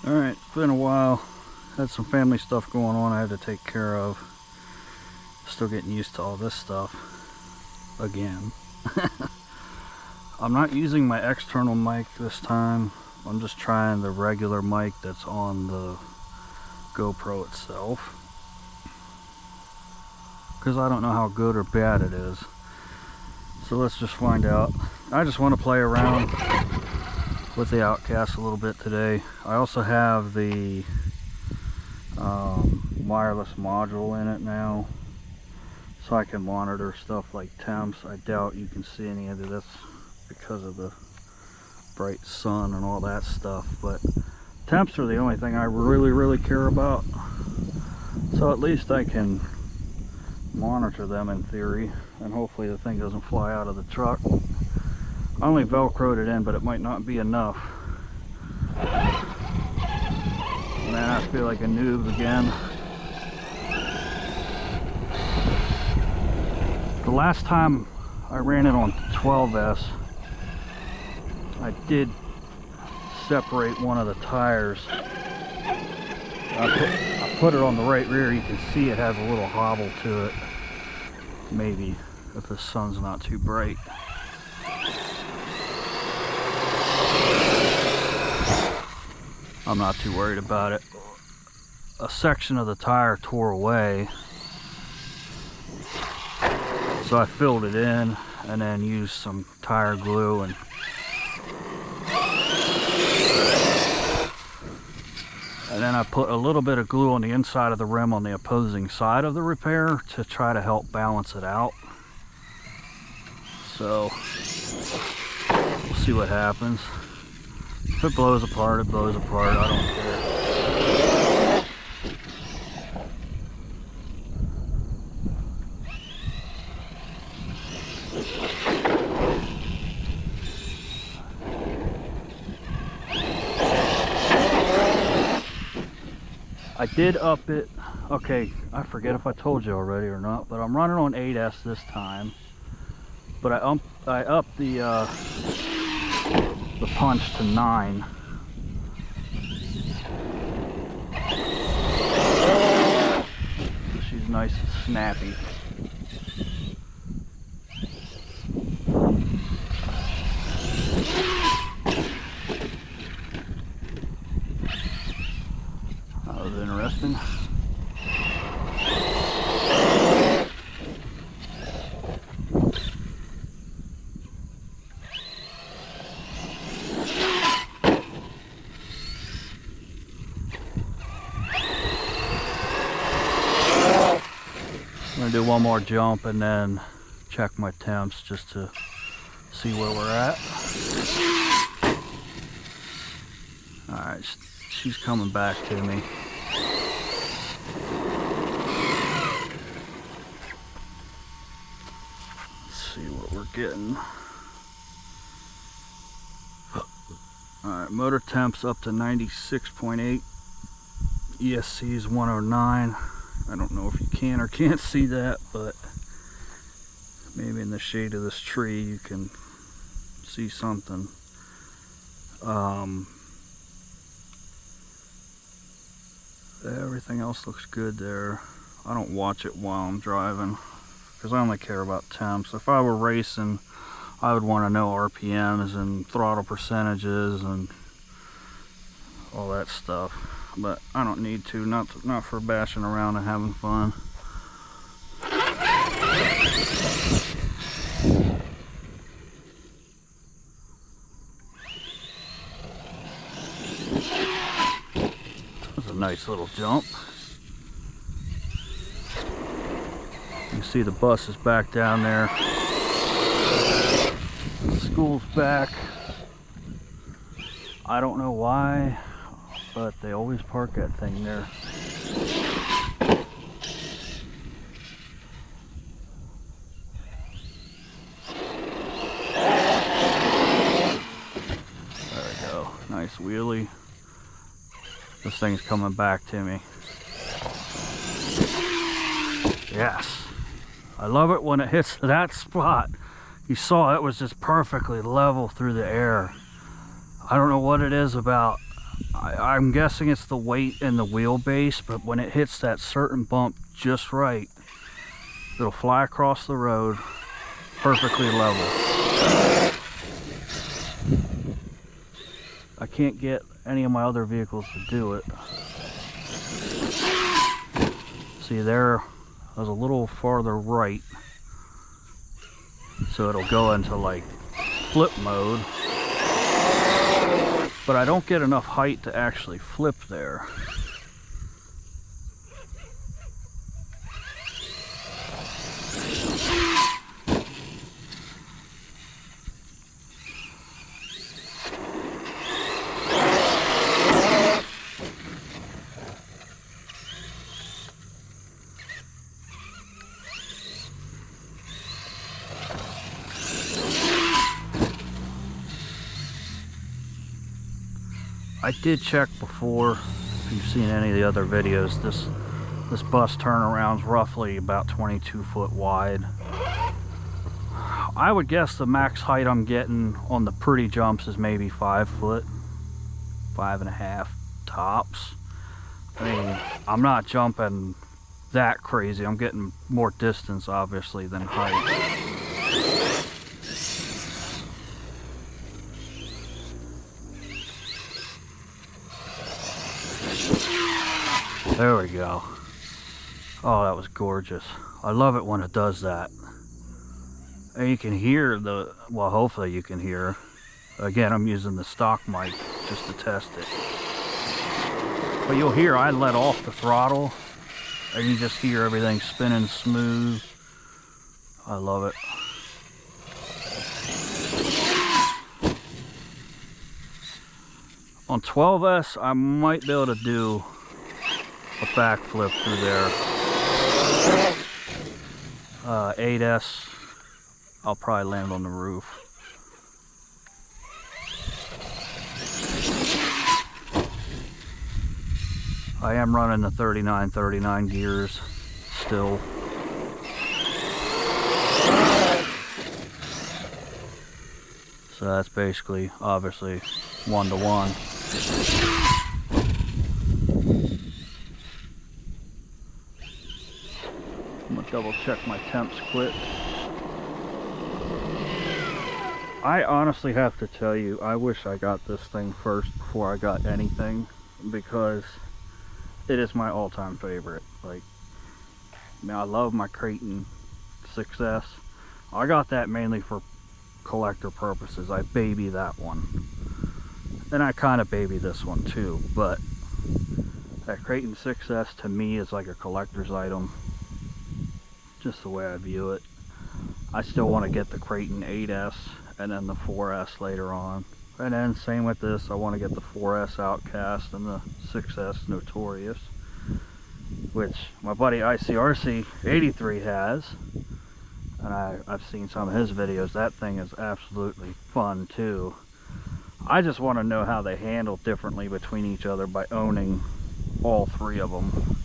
Alright, it's been a while. Had some family stuff going on I had to take care of. Still getting used to all this stuff again. I'm not using my external mic this time. I'm just trying the regular mic that's on the GoPro itself, because I don't know how good or bad it is. So let's just find out. I just want to play around with the Outcast a little bit today. I also have the wireless module in it now, so I can monitor stuff like temps. I doubt you can see any of this because of the bright sun and all that stuff, but temps are the only thing I really care about, so at least I can monitor them in theory, and hopefully the thing doesn't fly out of the truck. I only velcroed it in, but it might not be enough. Man, I feel like a noob again. The last time I ran it on 12S, I did separate one of the tires. I put it on the right rear. You can see it has a little hobble to it. Maybe if the sun's not too bright. I'm not too worried about it. A section of the tire tore away, so I filled it in and then used some tire glue and then I put a little bit of glue on the inside of the rim on the opposing side of the repair to try to help balance it out. So we'll see what happens. If it blows apart, it blows apart. I don't care. I did up it. Okay, I forget if I told you already or not, but I'm running on 8S this time. But I upped the punch to 9. She's nice and snappy. That was interesting. I'm gonna do one more jump and then check my temps just to see where we're at. Alright, she's coming back to me. Let's see what we're getting. Alright, motor temps up to 96.8. ESC is 109. I don't know if you can or can't see that, but maybe in the shade of this tree you can see something. Everything else looks good there. I don't watch it while I'm driving because I only care about temps. If I were racing, I would want to know RPMs and throttle percentages and all that stuff. But I don't need to, not for bashing around and having fun. That was a nice little jump. You can see the bus is back down there. The school's back. I don't know why, but they always park that thing there. There we go. Nice wheelie. This thing's coming back to me. Yes. I love it when it hits that spot. You saw it was just perfectly level through the air. I don't know what it is about. I'm guessing it's the weight in the wheelbase, but when it hits that certain bump just right, it'll fly across the road perfectly level. I can't get any of my other vehicles to do it. See there, I was a little farther right, so it'll go into like flip mode, but I don't get enough height to actually flip there. I did check before, if you've seen any of the other videos, this bus turnaround's roughly about 22 foot wide. I would guess the max height I'm getting on the pretty jumps is maybe 5 foot, 5.5 tops. I mean, I'm not jumping that crazy. I'm getting more distance obviously than height. There we go. Oh, that was gorgeous. I love it when it does that. And you can hear the, well, hopefully you can hear. Again, I'm using the stock mic just to test it. But you'll hear I let off the throttle and you just hear everything spinning smooth. I love it. On 12S, I might be able to do a backflip through there. 8S, I'll probably land on the roof. I am running the 39 gears still. So that's basically, obviously, 1-to-1. I'm gonna double check my temps quick. I honestly have to tell you, I wish I got this thing first before I got anything, because it is my all-time favorite. Like, I mean, I love my Creighton 6S. I got that mainly for collector purposes. I baby that one. And I kind of baby this one too, but that Creighton 6S to me is like a collector's item. Just the way I view it. I still want to get the Creighton 8S and then the 4S later on. And then same with this, I want to get the 4S Outcast and the 6S Notorious, which my buddy ICRC 83 has. And I've seen some of his videos. That thing is absolutely fun too. I just want to know how they handle differently between each other by owning all three of them.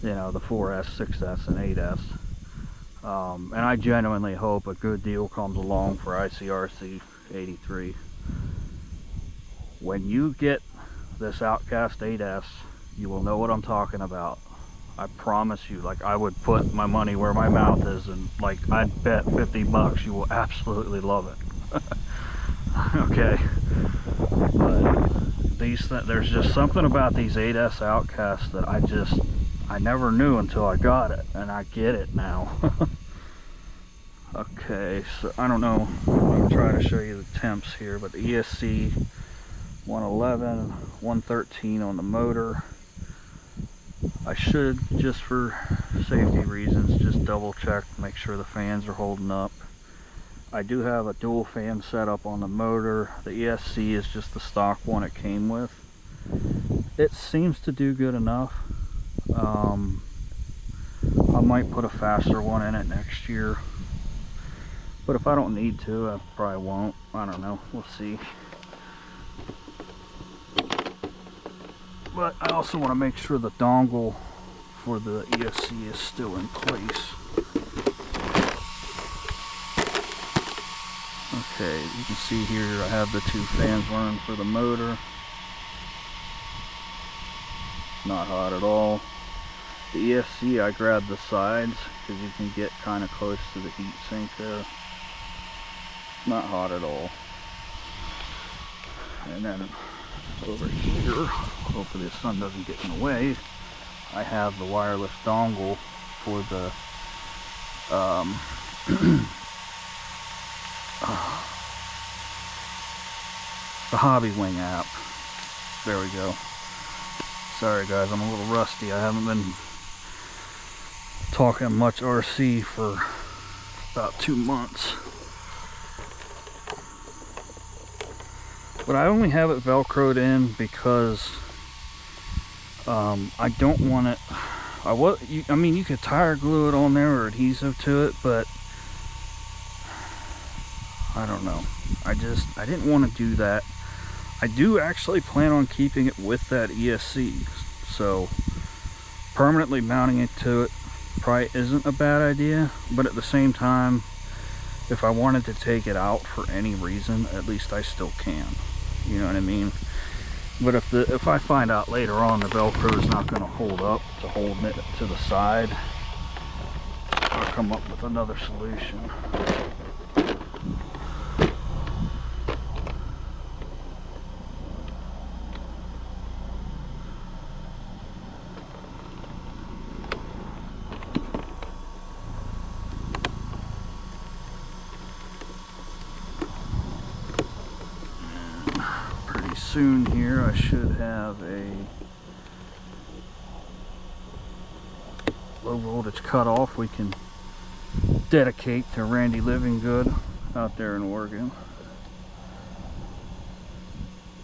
You know, the 4S, 6S, and 8S. And I genuinely hope a good deal comes along for ICRC 83. When you get this Outcast 8S, you will know what I'm talking about. I promise you. Like, I would put my money where my mouth is, and like, I'd bet 50 bucks you will absolutely love it. Okay, but there's just something about these 8S Outcasts that I never knew until I got it, and I get it now. Okay, so I don't know, I'm trying to show you the temps here, but the ESC 111, 113 on the motor. I should, just for safety reasons, just double check, make sure the fans are holding up. I do have a dual fan setup on the motor. The ESC is just the stock one it came with. It seems to do good enough. I might put a faster one in it next year. But if I don't need to, I probably won't. I don't know. We'll see. But I also want to make sure the dongle for the ESC is still in place. Okay, you can see here I have the two fans running for the motor. not hot at all. The ESC, I grabbed the sides because you can get kind of close to the heat sink there. Not hot at all. And then over here, hopefully the sun doesn't get in the way, I have the wireless dongle for the the Hobbywing app. There we go. Sorry guys, I'm a little rusty. I haven't been talking much RC for about 2 months. But I only have it Velcroed in because I don't want it. I mean, you could tire glue it on there or adhesive to it, but I don't know. I didn't want to do that. I do actually plan on keeping it with that ESC, so permanently mounting it to it probably isn't a bad idea, but at the same time, if I wanted to take it out for any reason, at least I still can. You know what I mean? But if I find out later on the Velcro is not going to hold up to holding it to the side, I'll come up with another solution. Soon here I should have a low voltage cutoff we can dedicate to Randy Livingood out there in Oregon.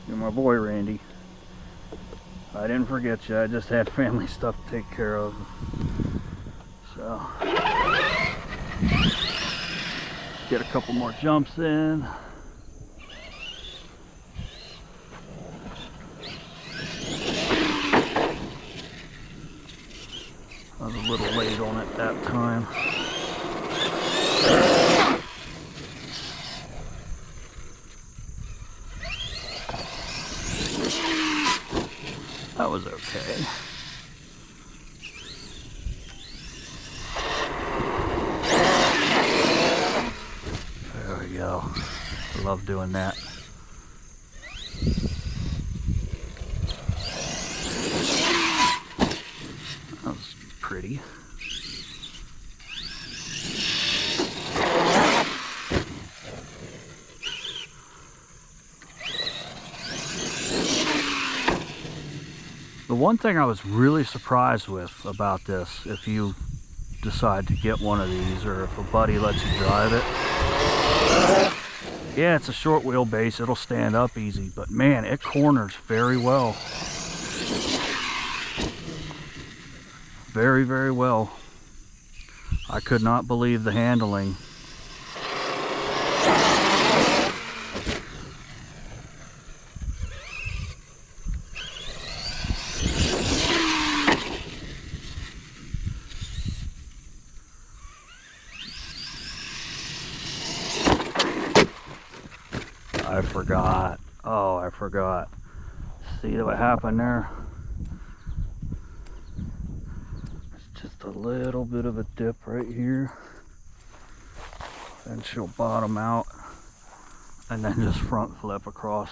You're my boy, Randy. I didn't forget you. I just had family stuff to take care of. So get a couple more jumps in. I was a little late on it that time. That was okay. There we go. I love doing that. That was pretty. The one thing I was really surprised with about this, if you decide to get one of these or if a buddy lets you drive it, yeah, it's a short wheelbase, it'll stand up easy, but man, it corners very well. Very, very well. I could not believe the handling. I forgot. Oh, I forgot. See what happened there? Just a little bit of a dip right here, and she'll bottom out and then just front flip across.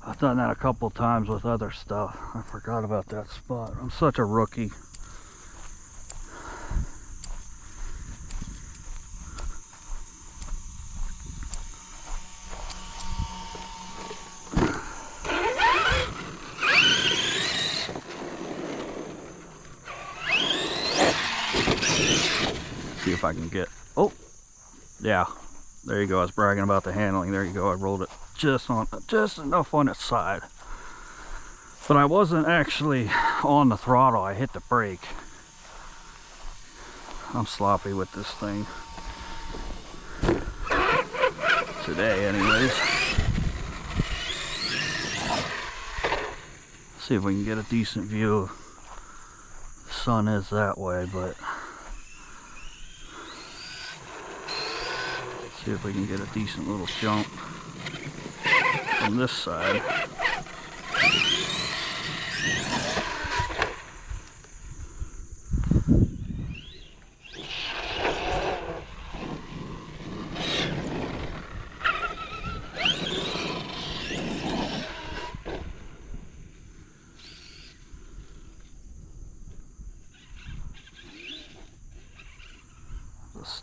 I've done that a couple times with other stuff. I forgot about that spot. I'm such a rookie. See if I can get, oh yeah, there you go. I was bragging about the handling. There you go. I rolled it just enough on its side, but I wasn't actually on the throttle. I hit the brake. I'm sloppy with this thing today anyways. See if we can get a decent view. The sun is that way, but see if we can get a decent little jump on this side.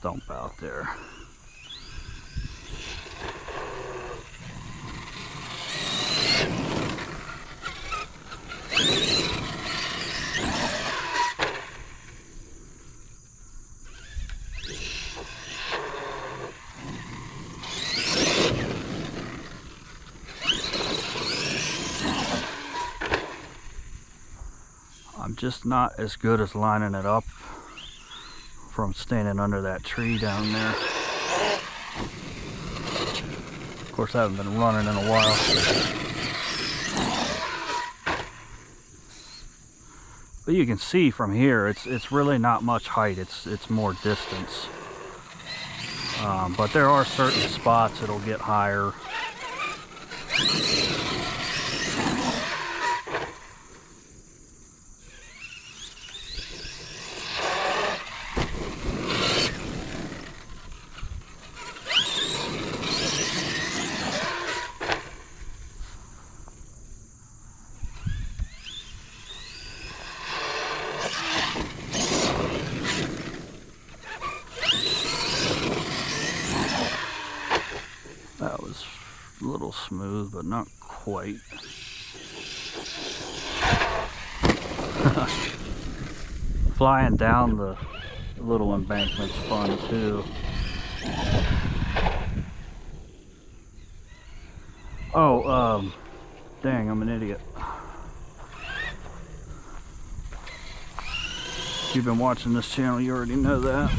stump out there. I'm just not as good as lining it up from standing under that tree down there. Of course, I haven't been running in a while. But you can see from here, it's really not much height. It's more distance. But there are certain spots it'll get higher. That was a little smooth, but not quite. Flying down the little embankment's fun too. Oh, dang, I'm an idiot. If you've been watching this channel, you already know that.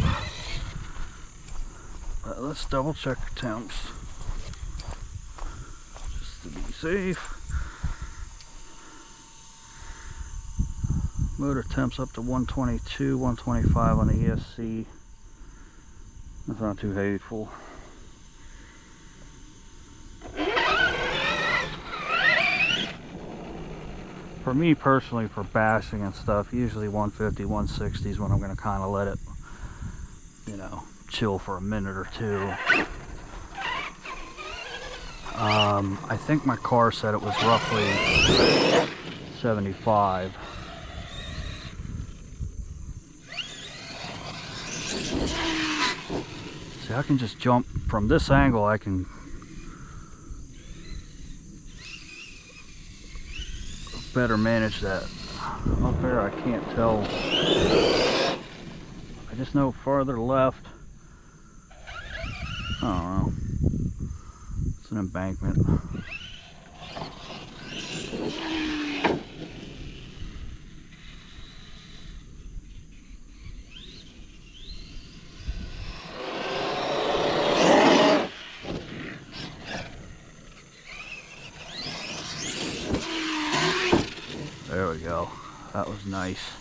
But let's double check the temps. To be safe. Motor temps up to 122, 125 on the ESC. That's not too hateful. For me personally, for bashing and stuff, usually 150, 160 is when I'm going to kind of let it, you know, chill for a minute or two. I think my car said it was roughly 75. See, I can just jump from this angle. I can better manage that. Up there, I can't tell. I just know farther left. I don't know. It's an embankment. There we go. That was nice.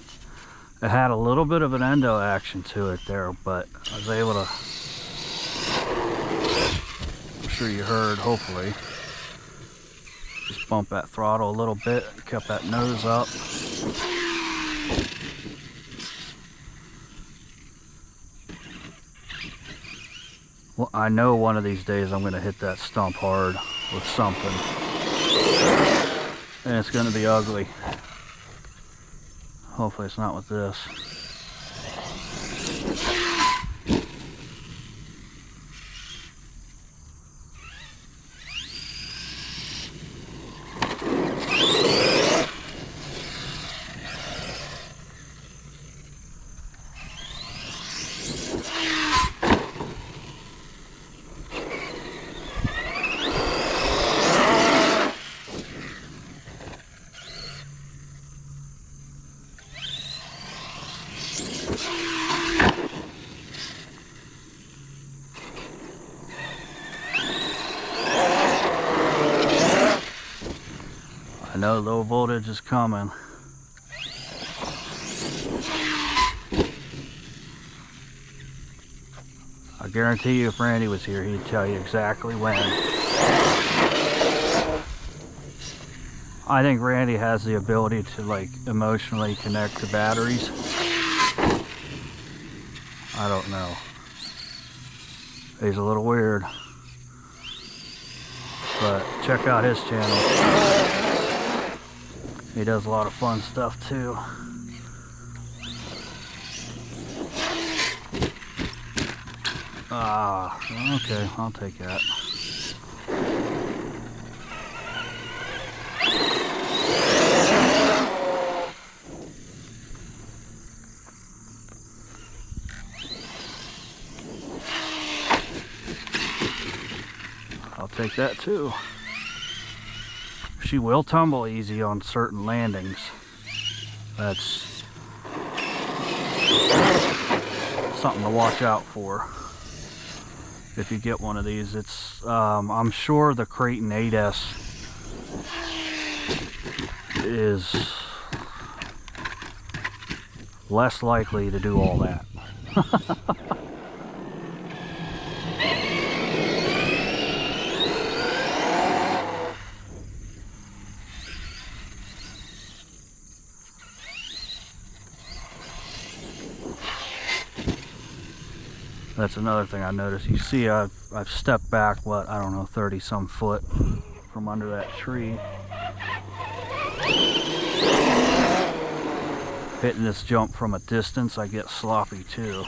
It had a little bit of an endo action to it there, but I was able to, I'm sure you heard, hopefully, just bump that throttle a little bit, kept that nose up. Well, I know one of these days I'm going to hit that stump hard with something, and it's going to be ugly. Hopefully it's not with this. I know low voltage is coming. I guarantee you if Randy was here, he'd tell you exactly when. I think Randy has the ability to like emotionally connect to batteries. I don't know. He's a little weird. But check out his channel. He does a lot of fun stuff too. Ah, okay, I'll take that. I'll take that too. She will tumble easy on certain landings. That's something to watch out for if you get one of these. It's I'm sure the Kraton 8S is less likely to do all that. That's another thing I noticed. You see I've stepped back, what, I don't know, 30 some foot from under that tree. Hitting this jump from a distance, I get sloppy too.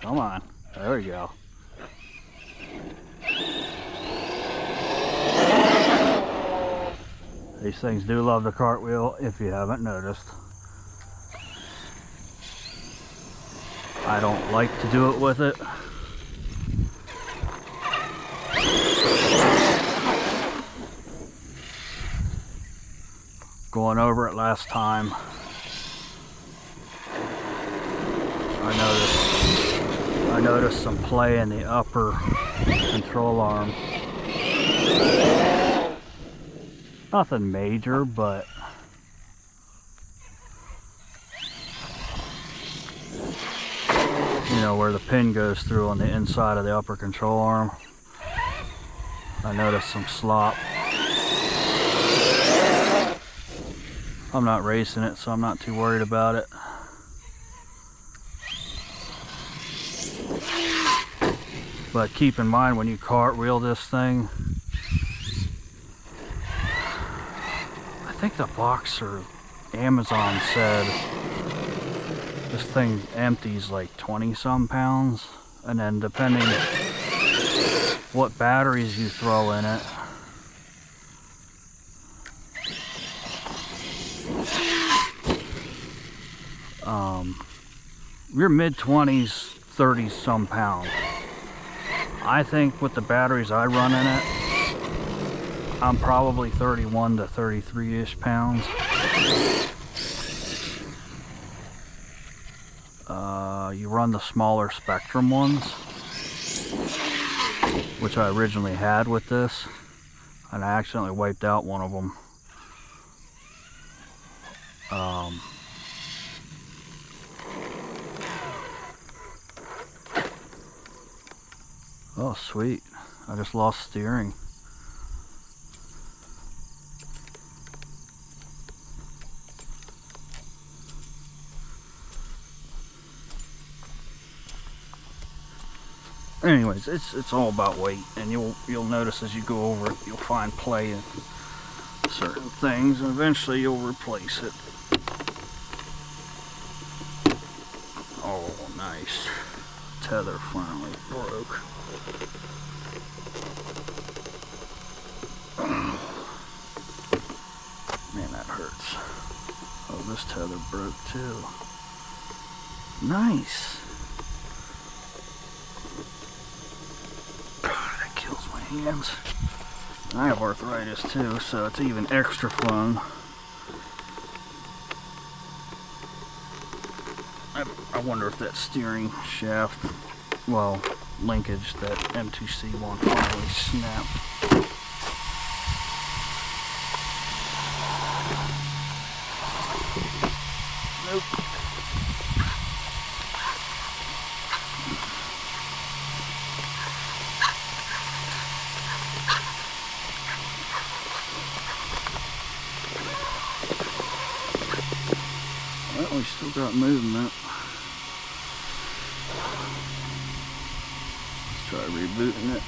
Come on, there we go. These things do love the cartwheel, if you haven't noticed. I don't like to do it with it. Going over it last time, I noticed some play in the upper control arm. Nothing major, but you know, where the pin goes through on the inside of the upper control arm, I noticed some slop. I'm not racing it, so I'm not too worried about it. But keep in mind when you cartwheel this thing, I think the Boxer Amazon said this thing empties like 20 some pounds, and then depending what batteries you throw in it, your mid-20s, 30 some pounds. I think with the batteries I run in it, I'm probably 31 to 33-ish pounds. You run the smaller Spectrum ones, which I originally had with this, and I accidentally wiped out one of them. Oh, sweet. I just lost steering. Anyways, it's all about weight, and you'll notice as you go over it, you'll find play in certain things, and eventually you'll replace it. Oh, nice. Tether finally broke. Man, that hurts. Oh, this tether broke too. Nice. That kills my hands. I have arthritis too, so it's even extra fun. I wonder if that steering shaft, well, linkage, that M2C one finally snapped. Nope. Oh, we still got movement. Let's try rebooting it.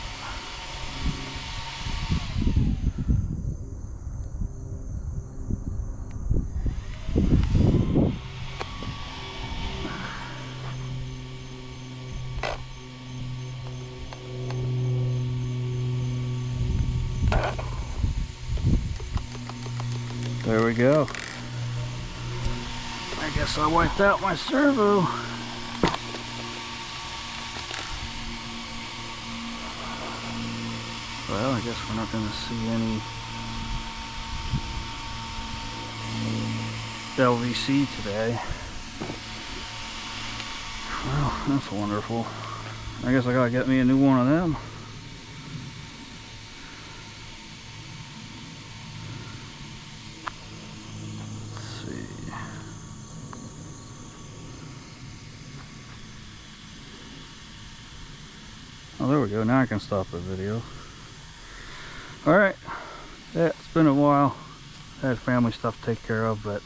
There we go. I guess I wiped out my servo. Well, I guess we're not going to see any LVC today. Well, that's wonderful. I guess I gotta get me a new one of them. Oh, there we go. Now I can stop the video. Alright. Yeah, it's been a while. I had family stuff to take care of, but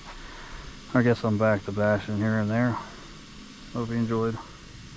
I guess I'm back to bashing here and there. Hope you enjoyed.